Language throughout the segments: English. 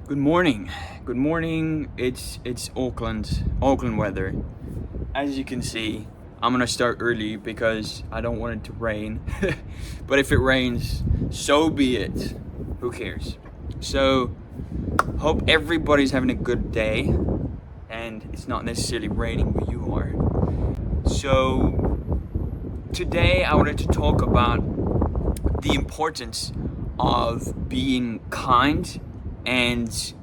Good morning. Good morning. It's Auckland weather. As you can see, I'm gonna start early because I don't want it to rain. But if it rains, so be it. Who cares? So, hope everybody's having a good day, and it's not necessarily raining where you are. So, today I wanted to talk about the importance of being kind and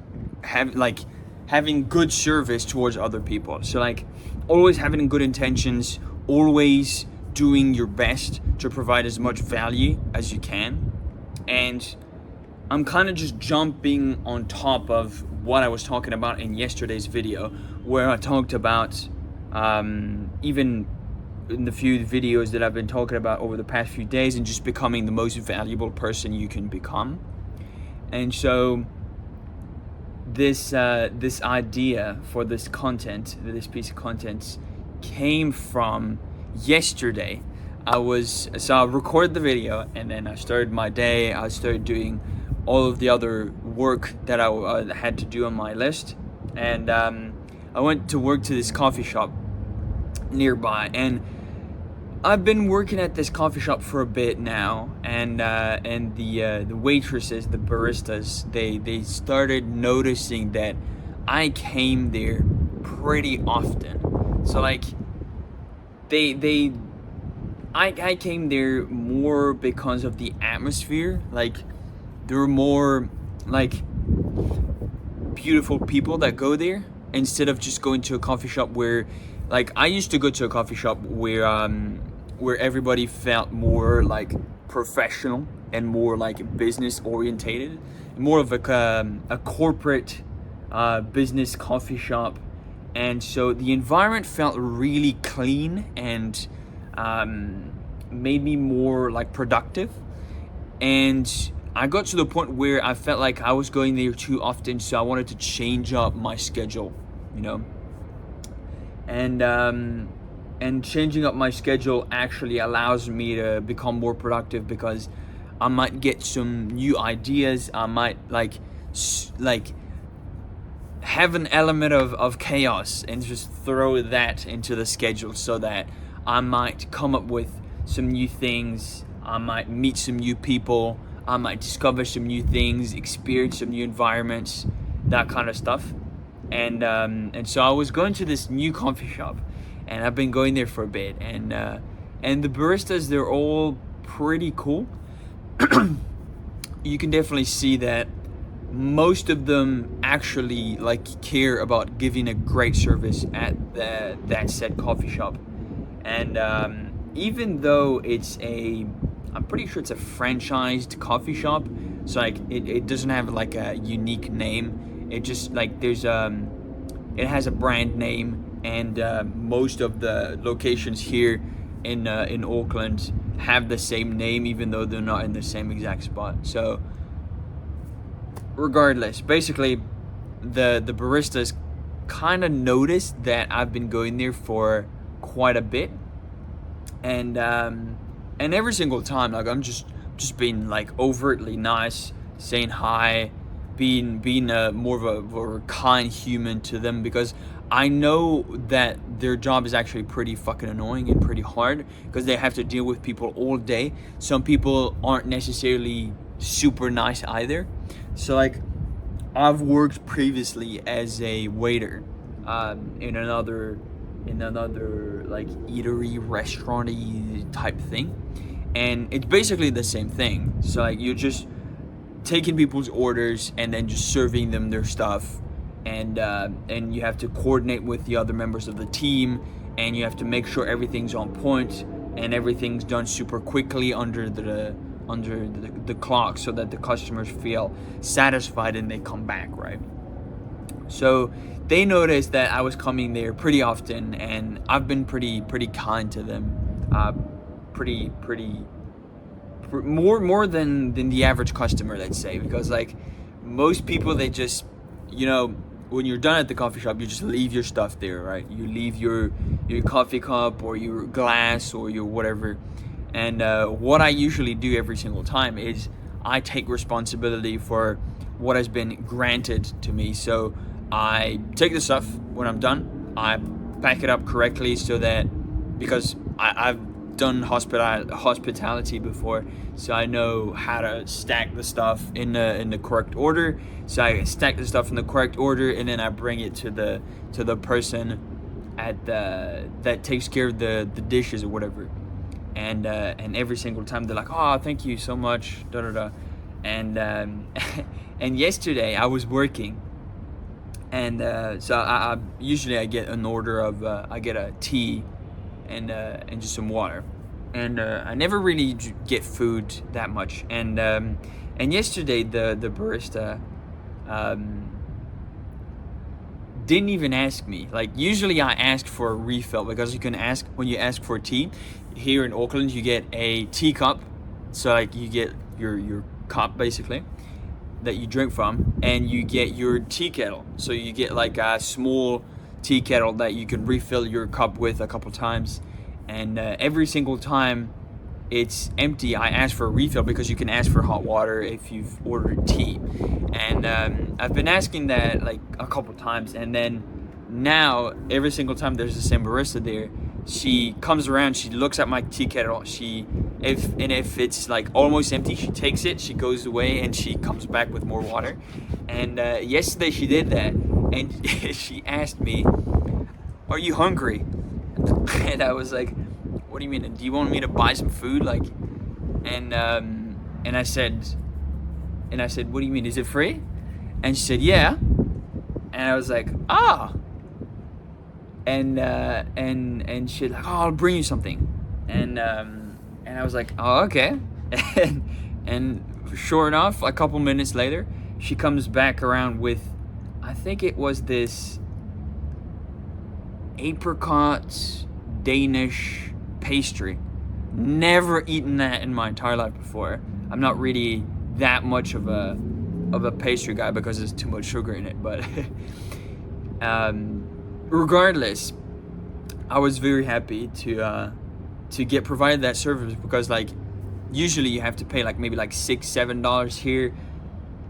having good service towards other people. So always having good intentions, always doing your best to provide as much value as you can. And I'm kind of just jumping on top of what I was talking about in yesterday's video, where I talked about even in the few videos that I've been talking about over the past few days, and just becoming the most valuable person you can become. And so this idea for this piece of content came from yesterday. I recorded the video, and then I started my day. I started doing all of the other work that I had to do on my list, and I went to work to this coffee shop nearby, and I've been working at this coffee shop for a bit now, and the waitresses, the baristas, they started noticing that I came there pretty often. So I came there more because of the atmosphere. There were more beautiful people that go there, instead of just going to a coffee shop where I used to go to a coffee shop where everybody felt more professional and more business orientated, more of a corporate business coffee shop. And so the environment felt really clean and made me more productive. And I got to the point where I felt like I was going there too often, so I wanted to change up my schedule, and changing up my schedule actually allows me to become more productive, because I might get some new ideas. I might have an element of chaos and just throw that into the schedule, so that I might come up with some new things. I might meet some new people. I might discover some new things, experience some new environments, that kind of stuff. And so I was going to this new coffee shop, and I've been going there for a bit, and the baristas, they're all pretty cool. You can definitely see that most of them actually care about giving a great service at that said coffee shop. And even though I'm pretty sure it's a franchised coffee shop, so it doesn't have a unique name. It just it has a brand name. And most of the locations here in Auckland have the same name, even though they're not in the same exact spot. So regardless, basically the baristas kind of noticed that I've been going there for quite a bit, and every single time I'm just being overtly nice, saying hi, being more of a kind human to them, because I know that their job is actually pretty fucking annoying and pretty hard, because they have to deal with people all day. Some people aren't necessarily super nice either. So I've worked previously as a waiter in another eatery, restaurant-y type thing, and it's basically the same thing. So you're just taking people's orders and then just serving them their stuff. And you have to coordinate with the other members of the team, and you have to make sure everything's on point and everything's done super quickly under the clock, so that the customers feel satisfied and they come back, right? So they noticed that I was coming there pretty often, and I've been pretty kind to them, more than the average customer, let's say, because most people, they just when you're done at the coffee shop, you just leave your stuff there, right? You leave your coffee cup or your glass or your whatever. And what I usually do every single time is I take responsibility for what has been granted to me. So I take the stuff when I'm done. I pack it up correctly so that, because I've done hospitality before, so I know how to stack the stuff in the correct order. So I stack the stuff in the correct order, and then I bring it to the person that takes care of the dishes or whatever. And every single time they're like, "Oh, thank you so much," da da da. And and yesterday I was working, and so I usually I get an order of I get a tea and just some water, and I never really get food that much. And yesterday the barista didn't even ask me. Like, usually I ask for a refill, because you can ask when you ask for tea. Here in Auckland, you get a teacup, so like you get your cup basically that you drink from, and you get your tea kettle. So you get like a small tea kettle that you can refill your cup with a couple times, and every single time it's empty, I ask for a refill, because you can ask for hot water if you've ordered tea. And I've been asking that like a couple times, and then now every single time there's the same barista there, she comes around, she looks at my tea kettle, if it's like almost empty, she takes it, she goes away, and she comes back with more water. And yesterday she did that, and she asked me, "Are you hungry?" And I was like, "What do you mean? Do you want me to buy some food?" Like, and I said, "What do you mean? Is it free?" And she said, "Yeah." And I was like, "Ah." And she's like, "Oh, I'll bring you something." And I was like, "Oh, okay." and sure enough, a couple minutes later, she comes back around with, I think it was this apricot Danish pastry. Never eaten that in my entire life before. I'm not really that much of a pastry guy, because there's too much sugar in it. But regardless, I was very happy to get provided that service, because like usually you have to pay like maybe like $6-7 here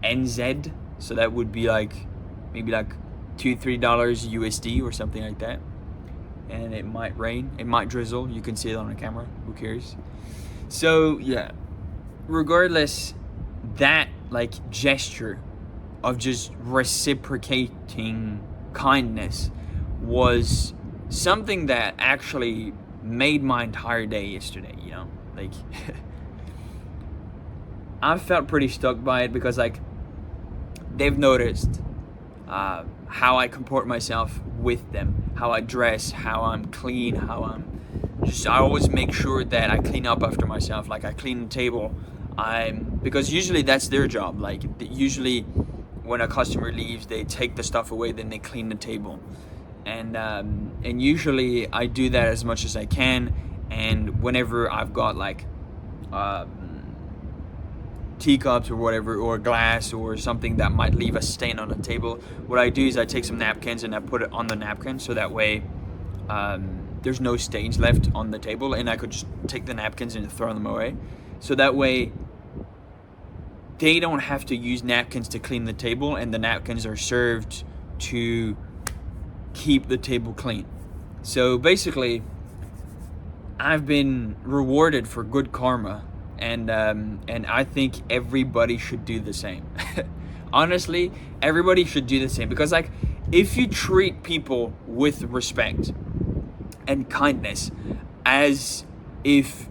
NZ, so that would be like maybe like $2-3 USD or something like that. And it might rain, it might drizzle, you can see it on the camera, who cares? So yeah, regardless, that like gesture of just reciprocating kindness was something that actually made my entire day yesterday, you know? Like, I felt pretty stuck by it, because like they've noticed how I comport myself with them, how I dress, how I'm clean, I always make sure that I clean up after myself. Like, I clean the table, because usually that's their job. Like, usually when a customer leaves, they take the stuff away, then they clean the table. And usually I do that as much as I can. And whenever I've got like teacups or whatever, or glass or something that might leave a stain on the table, what I do is I take some napkins and I put it on the napkin, so that way there's no stains left on the table, and I could just take the napkins and throw them away. So that way they don't have to use napkins to clean the table, and the napkins are served to keep the table clean. So basically, I've been rewarded for good karma, and I think everybody should do the same. Honestly, everybody should do the same, because like, if you treat people with respect and kindness, as if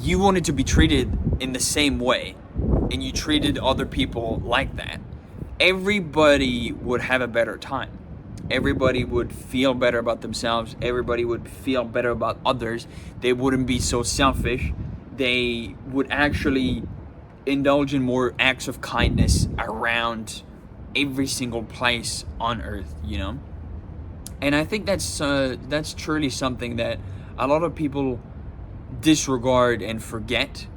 you wanted to be treated in the same way, and you treated other people like that, everybody would have a better time. Everybody would feel better about themselves. Everybody would feel better about others. They wouldn't be so selfish. They would actually indulge in more acts of kindness around every single place on earth, you know? And I think that's truly something that a lot of people disregard and forget,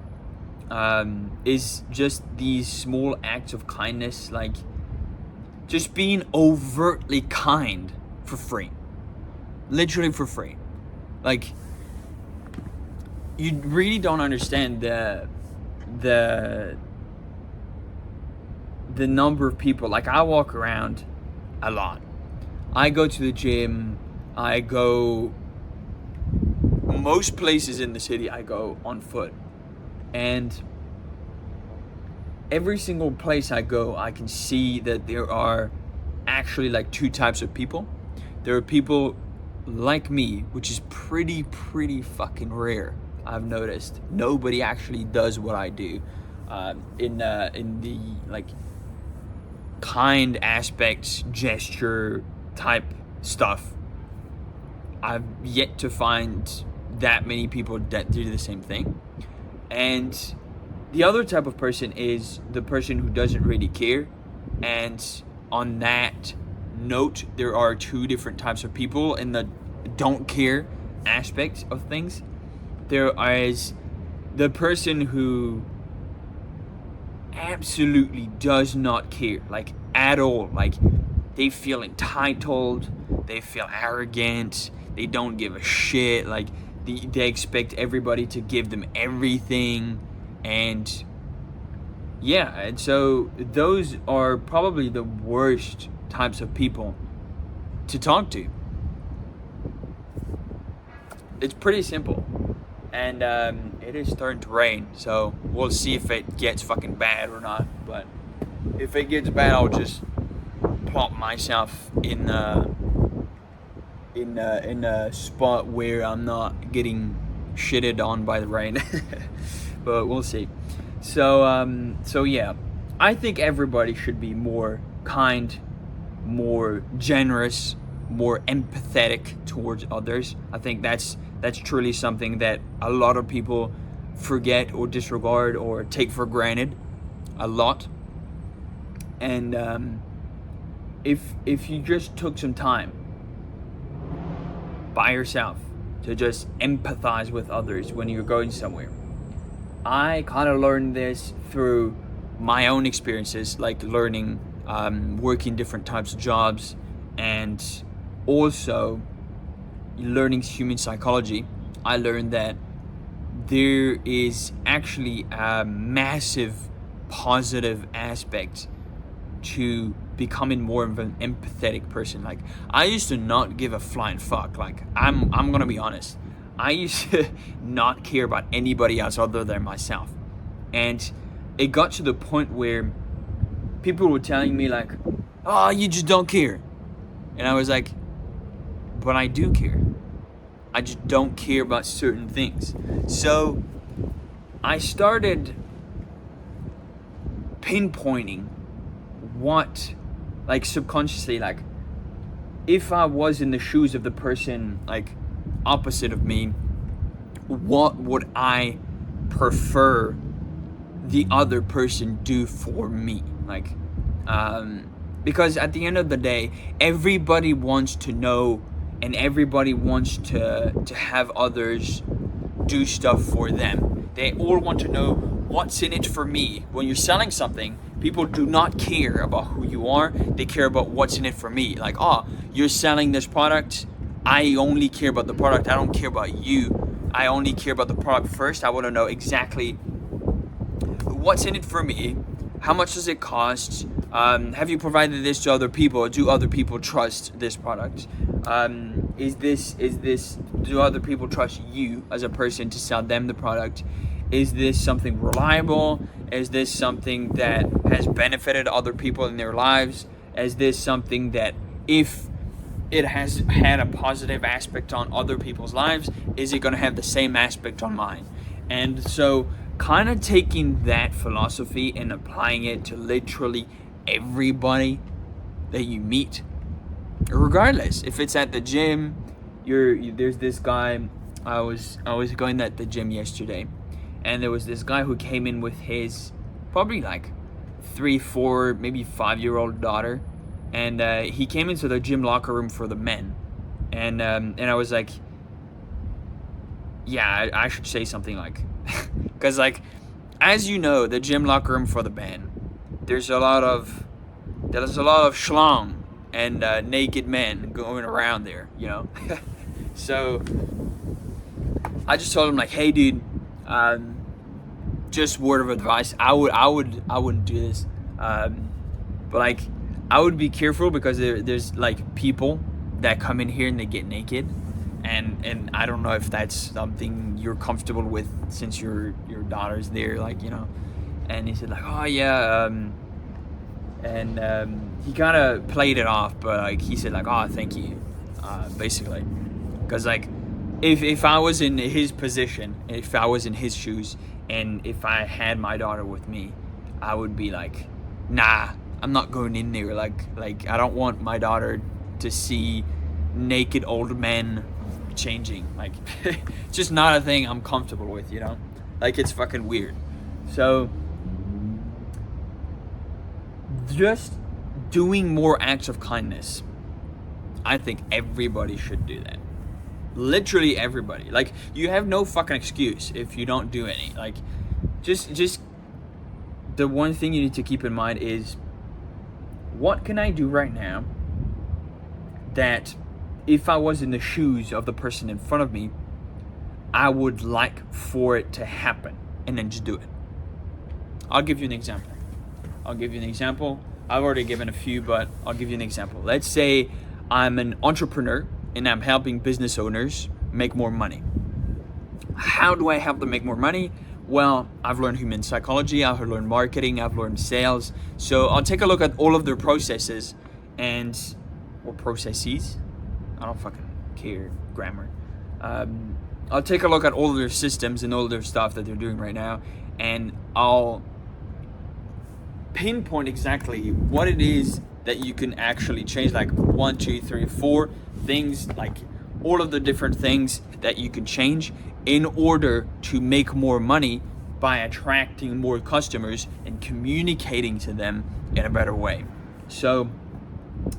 is just these small acts of kindness, like just being overtly kind for free. Literally for free. Like, you really don't understand the the number of people, like I walk around a lot. I go to the gym, I go most places in the city I go on foot. And every single place I go, I can see that there are actually like two types of people. There are people like me, which is pretty fucking rare. I've noticed nobody actually does what I do in the like kind aspects, gesture type stuff. I've yet to find that many people that do the same thing. And the other type of person is the person who doesn't really care. And on that note, there are two different types of people in the don't care aspect of things. There is the person who absolutely does not care, like at all. Like they feel entitled, they feel arrogant, they don't give a shit. Like they expect everybody to give them everything. And yeah, and so those are probably the worst types of people to talk to. It's pretty simple. And it is starting to rain, so we'll see if it gets fucking bad or not. But if it gets bad, I'll just plop myself in a spot where I'm not getting shitted on by the rain. But we'll see. So yeah, I think everybody should be more kind, more generous, more empathetic towards others. I think that's truly something that a lot of people forget or disregard or take for granted a lot. And if you just took some time by yourself to just empathize with others when you're going somewhere. I kind of learned this through my own experiences, like learning, working different types of jobs, and also learning human psychology. I learned that there is actually a massive positive aspect to becoming more of an empathetic person. Like I used to not give a flying fuck. Like I'm gonna be honest. I used to not care about anybody else other than myself. And it got to the point where people were telling me like, oh, you just don't care. And I was like, but I do care. I just don't care about certain things. So I started pinpointing what, like subconsciously, like if I was in the shoes of the person like opposite of me, what would I prefer the other person do for me? Like because at the end of the day, everybody wants to know and everybody wants to have others do stuff for them. They all want to know what's in it for me. When you're selling something, people do not care about who you are. They care about what's in it for me. Like, oh, you're selling this product. I only care about the product. I don't care about you. I only care about the product first. I want to know exactly what's in it for me. How much does it cost? Have you provided this to other people? Do other people trust this product? Do other people trust you as a person to sell them the product? Is this something reliable? Is this something that has benefited other people in their lives? Is this something that if it has had a positive aspect on other people's lives, is it going to have the same aspect on mine? And so kind of taking that philosophy and applying it to literally everybody that you meet, regardless if it's at the gym. There's this guy. I was going at the gym yesterday, and there was this guy who came in with his probably like 3, 4, maybe 5-year-old daughter, and he came into the gym locker room for the men, and I was like, yeah, I should say something like, because like, as you know, the gym locker room for the men, there's a lot of schlong and naked men going around there, you know. So I just told him like, hey dude, just word of advice, I wouldn't do this. But like, I would be careful because there's like people that come in here and they get naked, and I don't know if that's something you're comfortable with since your daughter's there, like, you know. And he said like, oh yeah, he kind of played it off, but like he said like, oh thank you, basically, because like if I was in his position, if I was in his shoes, and if I had my daughter with me, I would be like, nah, I'm not going in there. Like I don't want my daughter to see naked old men changing. Like, it's just not a thing I'm comfortable with, you know? Like, it's fucking weird. So, just doing more acts of kindness. I think everybody should do that. Literally everybody. Like, you have no fucking excuse if you don't do any. Like, just the one thing you need to keep in mind is, what can I do right now that if I was in the shoes of the person in front of me, I would like for it to happen, and then just do it. I'll give you an example. I've already given a few, but I'll give you an example. Let's say I'm an entrepreneur and I'm helping business owners make more money. How do I help them make more money? Well, I've learned human psychology, I've learned marketing, I've learned sales. So I'll take a look at all of their processes or processes. I don't fucking care, grammar. I'll take a look at all of their systems and all of their stuff that they're doing right now, and I'll pinpoint exactly what it is that you can actually change, like 1, 2, 3, 4 things, like all of the different things that you can change in order to make more money by attracting more customers and communicating to them in a better way. So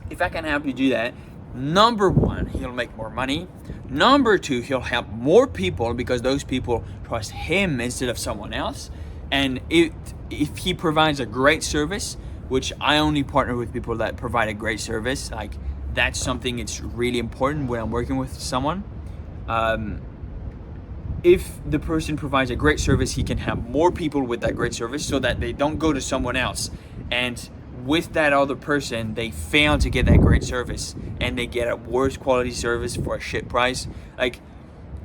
if I can help you do that, number 1, he'll make more money. Number 2, he'll help more people because those people trust him instead of someone else. And if he provides a great service, which I only partner with people that provide a great service, like that's something it's really important when I'm working with someone. If the person provides a great service, he can help more people with that great service so that they don't go to someone else, and with that other person they fail to get that great service and they get a worse quality service for a shit price. Like,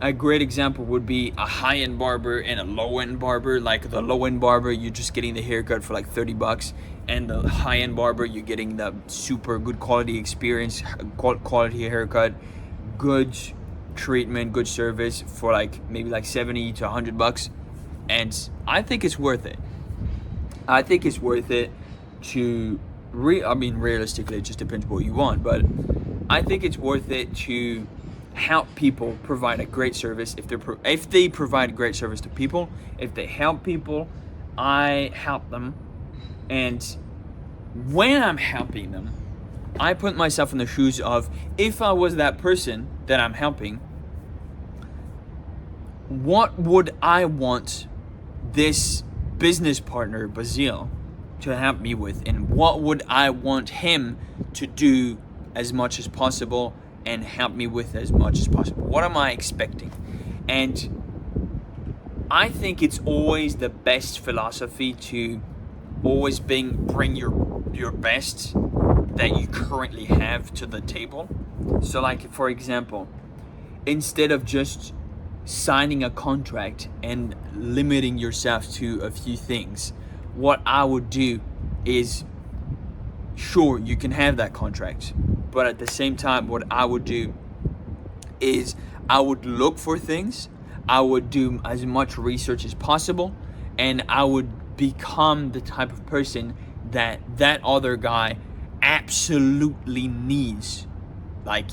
a great example would be a high-end barber and a low-end barber. Like, the low-end barber, you're just getting the haircut for like $30, and the high-end barber, you're getting the super good quality experience, quality haircut, good treatment, good service for like maybe like $70 to $100. And I think it's worth it. To realistically, it just depends what you want, but I think it's worth it to help people provide a great service. If they provide a great service to people, if they help people, I help them. And when I'm helping them, I put myself in the shoes of, if I was that person that I'm helping, what would I want this business partner, Basile, to help me with, and what would I want him to do as much as possible and help me with as much as possible? What am I expecting? And I think it's always the best philosophy to always bring your best that you currently have to the table. So like, for example, instead of just signing a contract and limiting yourself to a few things, what I would do is, sure, you can have that contract, but at the same time, what I would do is I would look for things, I would do as much research as possible, and I would become the type of person that other guy absolutely needs, like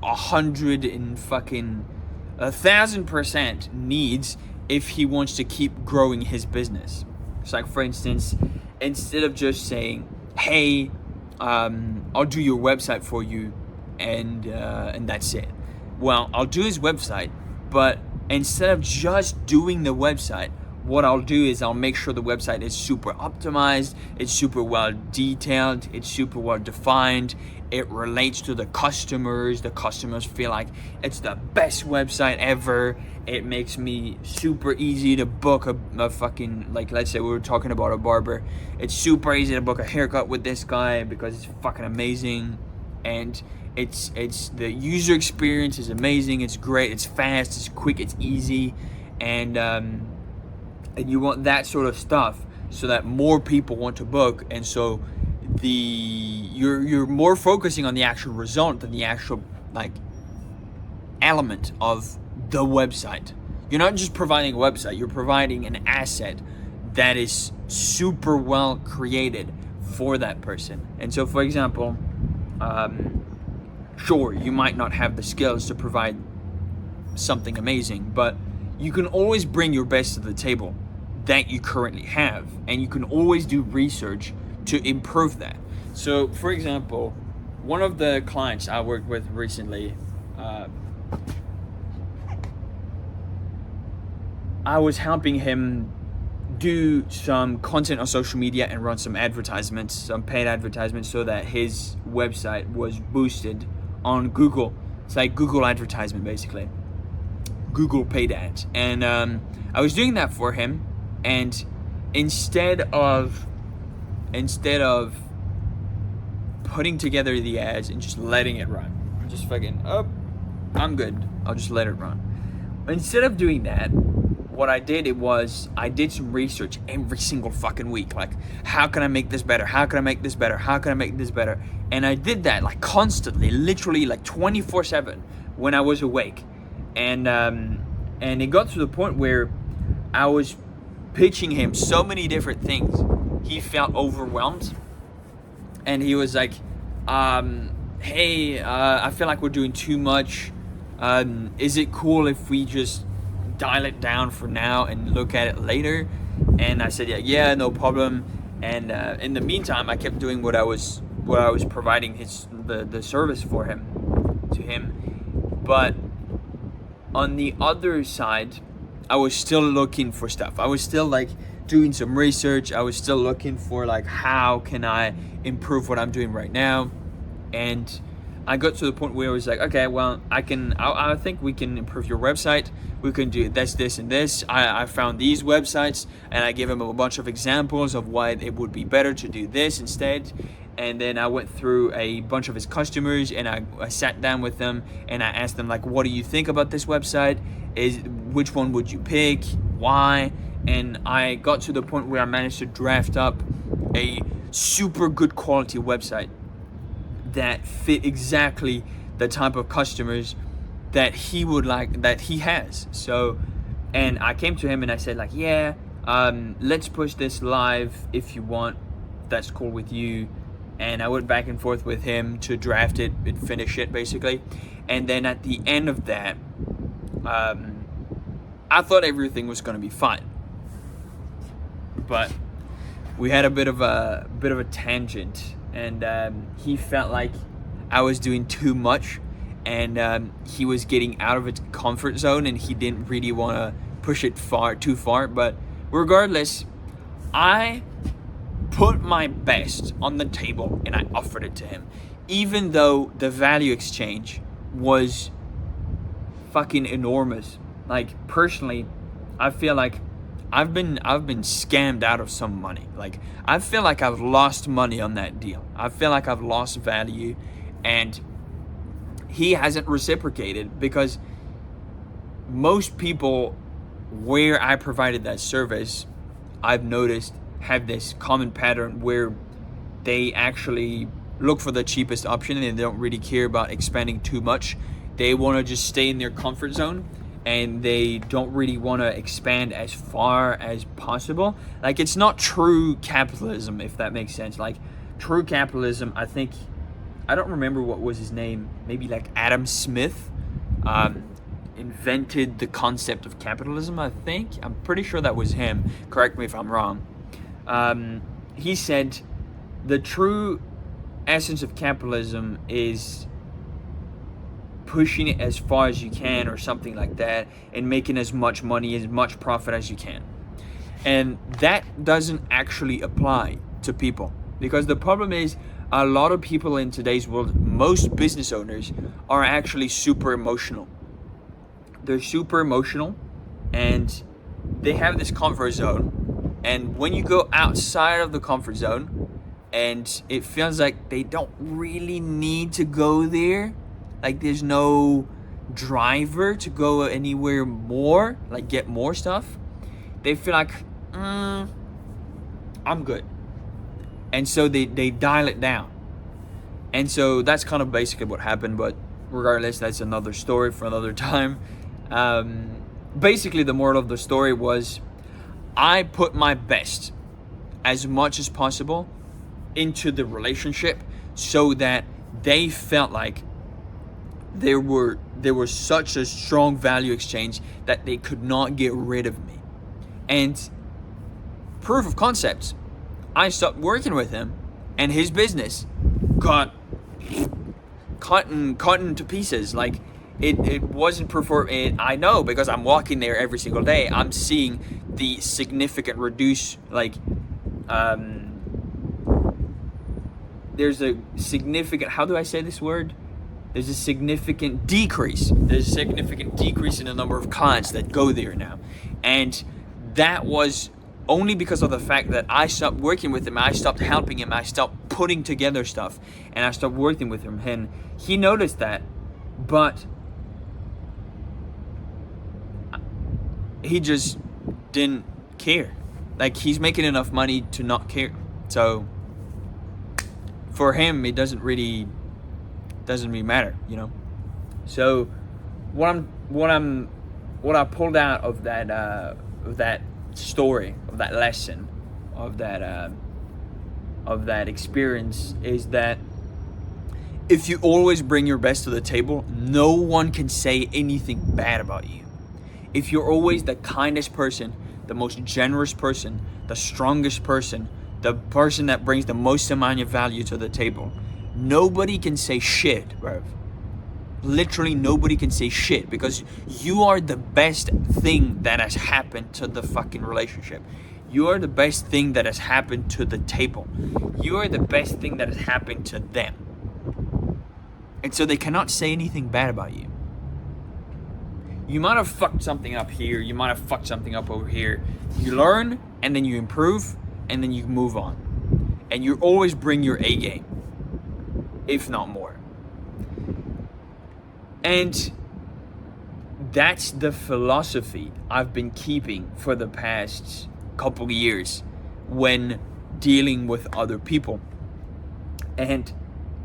1,000% needs, if he wants to keep growing his business. So like, for instance, instead of just saying, hey, I'll do your website for you, and that's it. Well, I'll do his website, but instead of just doing the website, what I'll do is I'll make sure the website is super optimized, it's super well detailed, it's super well defined, it relates to the customers feel like it's the best website ever. It makes me super easy to book a fucking, like, let's say we were talking about a barber. It's super easy to book a haircut with this guy because it's fucking amazing. And it's the user experience is amazing, it's great, it's fast, it's quick, it's easy. And you want that sort of stuff so that more people want to book, and so you're more focusing on the actual result than the actual like element of the website. You're not just providing a website, you're providing an asset that is super well created for that person. And so, for example, sure, you might not have the skills to provide something amazing, but you can always bring your best to the table that you currently have, and you can always do research to improve that. So, for example, one of the clients I worked with recently, I was helping him do some content on social media and run some advertisements, some paid advertisements, so that his website was boosted on Google. It's like Google advertisement, basically. Google paid ads. And I was doing that for him, and instead of putting together the ads and just letting it run, just fucking, I'm good, I'll just let it run. Instead of doing that, what I did I did some research every single fucking week. Like, how can I make this better? How can I make this better? How can I make this better? And I did that like constantly, literally like 24/7 when I was awake. And it got to the point where I was pitching him so many different things. He felt overwhelmed, and he was like, hey, I feel like we're doing too much. Is it cool if we just dial it down for now and look at it later? And I said, yeah, no problem. And in the meantime, I kept doing what I was providing the service for him, to him. But on the other side, I was still looking for stuff. I was still like doing some research. I was still looking for like, how can I improve what I'm doing right now? And I got to the point where I was like, okay, well, I think we can improve your website. We can do this, and this. I found these websites, and I gave him a bunch of examples of why it would be better to do this instead. And then I went through a bunch of his customers, and I sat down with them, and I asked them, like, what do you think about this website? Which one would you pick? Why? And I got to the point where I managed to draft up a super good quality website that fit exactly the type of customers that he would like, that he has. So, and I came to him and I said, like, yeah, let's push this live if you want. That's cool with you. And I went back and forth with him to draft it and finish it, basically. And then at the end of that, I thought everything was going to be fine, but we had a bit of a tangent, and he felt like I was doing too much, and he was getting out of his comfort zone, and he didn't really want to push it too far. But regardless, I put my best on the table and I offered it to him, even though the value exchange was fucking enormous. Like, personally, I feel like I've been scammed out of some money. Like, I feel like I've lost money on that deal. I feel like I've lost value, and he hasn't reciprocated, because most people where I provided that service, I've noticed, have this common pattern where they actually look for the cheapest option and they don't really care about expanding too much. They want to just stay in their comfort zone, and they don't really want to expand as far as possible. Like, it's not true capitalism, if that makes sense. Like, true capitalism, I think, I don't remember what was his name, maybe like Adam Smith, invented the concept of capitalism, I think. I'm pretty sure that was him. Correct me if I'm wrong. He said the true essence of capitalism is pushing it as far as you can, or something like that, and making as much money, as much profit as you can. And that doesn't actually apply to people, because the problem is a lot of people in today's world, most business owners, are actually super emotional. They're super emotional, and they have this comfort zone. And when you go outside of the comfort zone, and it feels like they don't really need to go there, like there's no driver to go anywhere more, like get more stuff, they feel like, I'm good. And so they dial it down. And so that's kind of basically what happened. But regardless, that's another story for another time. Basically, the moral of the story was I put my best as much as possible into the relationship, so that they felt like there was such a strong value exchange that they could not get rid of me. And proof of concept, I stopped working with him, and his business got cut into pieces. Like it wasn't performing. I know, because I'm walking there every single day. I'm seeing the significant reduce. Like there's a significant. How do I say this word? There's a significant decrease. There's a significant decrease in the number of clients that go there now, and that was only because of the fact that I stopped working with him. I stopped helping him. I stopped putting together stuff, and I stopped working with him. And he noticed that, but he just didn't care. Like, he's making enough money to not care. So for him, it doesn't really matter, you know. So what I pulled out of that story, of that lesson, of that experience, is that if you always bring your best to the table, no one can say anything bad about you. If you're always the kindest person, the most generous person, the strongest person, the person that brings the most amount of value to the table, nobody can say shit, bro. Literally nobody can say shit, because you are the best thing that has happened to the fucking relationship. You are the best thing that has happened to the table. You are the best thing that has happened to them. And so they cannot say anything bad about you. You might have fucked something up here. You might have fucked something up over here. You learn, and then you improve, and then you move on. And you always bring your A game, if not more. And that's the philosophy I've been keeping for the past couple of years when dealing with other people. And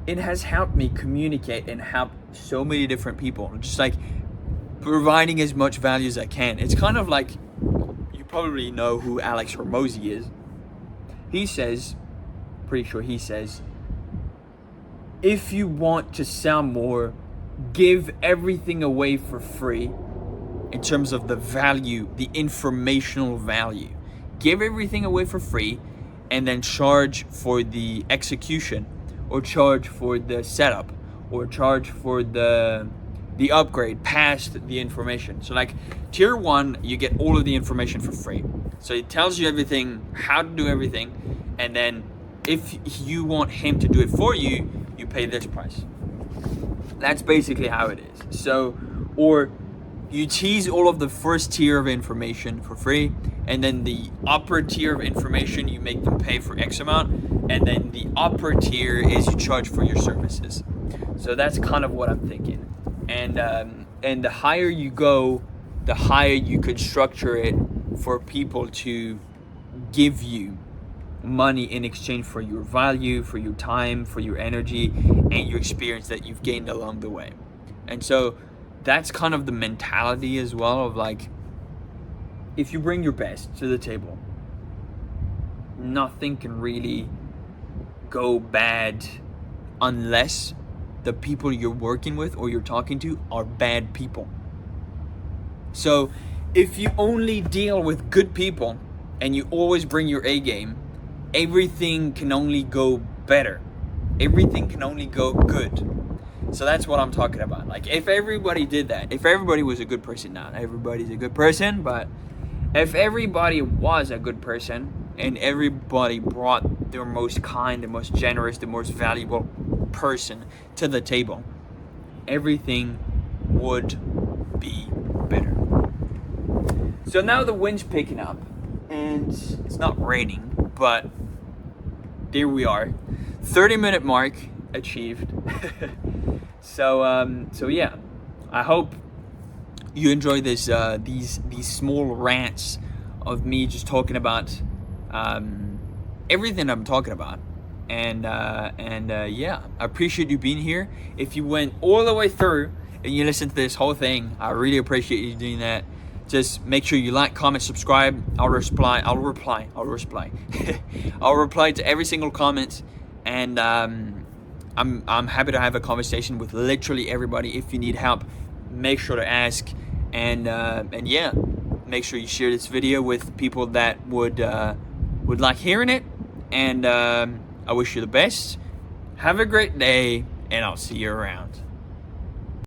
it has helped me communicate and help so many different people. Just like providing as much value as I can. It's kind of like, you probably know who Alex Hormozy is. He says, pretty sure he says, if you want to sell more, give everything away for free in terms of the value, the informational value. Give everything away for free, and then charge for the execution, or charge for the setup, or charge for the upgrade past the information. So like tier 1, you get all of the information for free. So it tells you everything, how to do everything, and then if you want him to do it for you, you pay this price. That's basically how it is. So, or you tease all of the first tier of information for free, and then the upper tier of information, you make them pay for X amount, and then the upper tier is you charge for your services. So that's kind of what I'm thinking. And the higher you go, the higher you could structure it for people to give you money in exchange for your value, for your time, for your energy, and your experience that you've gained along the way. And so that's kind of the mentality as well, of like, if you bring your best to the table, nothing can really go bad unless the people you're working with or you're talking to are bad people. So if you only deal with good people and you always bring your A game, everything can only go better. Everything can only go good. So that's what I'm talking about. Like, if everybody did that, if everybody was a good person, not everybody's a good person, but If everybody was a good person and everybody brought their most kind, the most generous, the most valuable person to the table, everything would be better. So now the wind's picking up and it's not raining, but there we are. 30-minute mark achieved. So yeah, I hope you enjoy this these small rants of me just talking about everything I'm talking about. And yeah, I appreciate you being here. If you went all the way through and you listened to this whole thing, I really appreciate you doing that. Just make sure you like, comment, subscribe. I'll reply. I'll reply to every single comment, and I'm happy to have a conversation with literally everybody. If you need help, make sure to ask, and yeah, make sure you share this video with people that would like hearing it. And I wish you the best. Have a great day, and I'll see you around.